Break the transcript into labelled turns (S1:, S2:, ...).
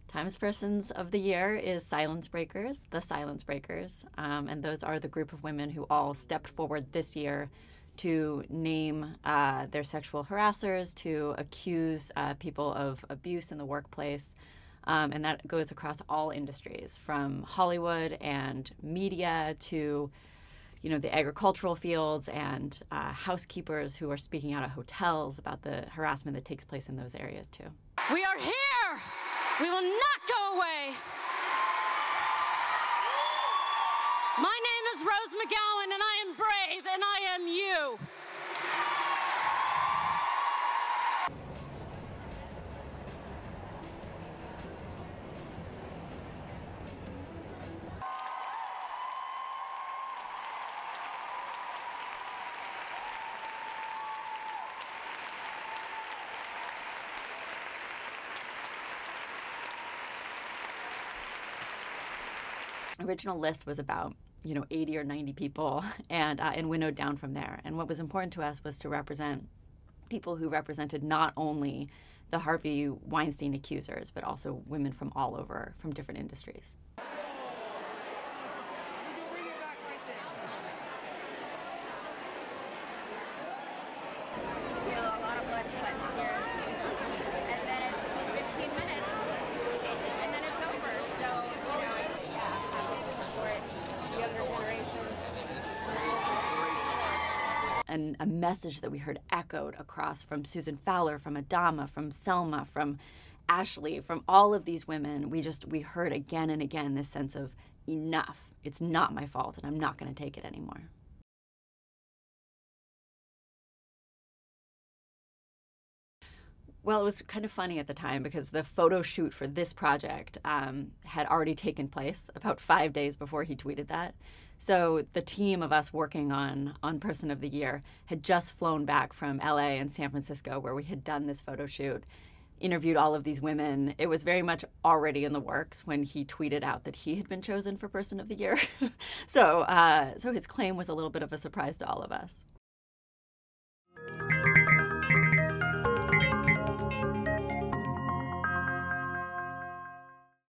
S1: Times Persons of the Year is Silence Breakers, the Silence Breakers, and those are the group of women who all stepped forward this year to name their sexual harassers, to accuse people of abuse in the workplace, and that goes across all industries, from Hollywood and media to the agricultural fields and housekeepers who are speaking out at hotels about the harassment that takes place in those areas too.
S2: We are here! We will not go away! My name is Rose McGowan, and I am brave, and I am you.
S1: Original list was about 80 or 90 people and winnowed down from there. And what was important to us was to represent people who represented not only the Harvey Weinstein accusers, but also women from all over, from different industries.
S3: A lot of blood, sweat, and tears. And then it's 15 minutes, and then it's over. So, it's, having to support younger generations.
S1: And a message that we heard echoed across from Susan Fowler, from Adama, from Selma, from Ashley, from all of these women. We heard again and again this sense of enough. It's not my fault, and I'm not going to take it anymore. Well, it was kind of funny at the time because the photo shoot for this project had already taken place about 5 days before he tweeted that. So the team of us working on Person of the Year had just flown back from LA and San Francisco, where we had done this photo shoot, interviewed all of these women. It was very much already in the works when he tweeted out that he had been chosen for Person of the Year. So his claim was a little bit of a surprise to all of us.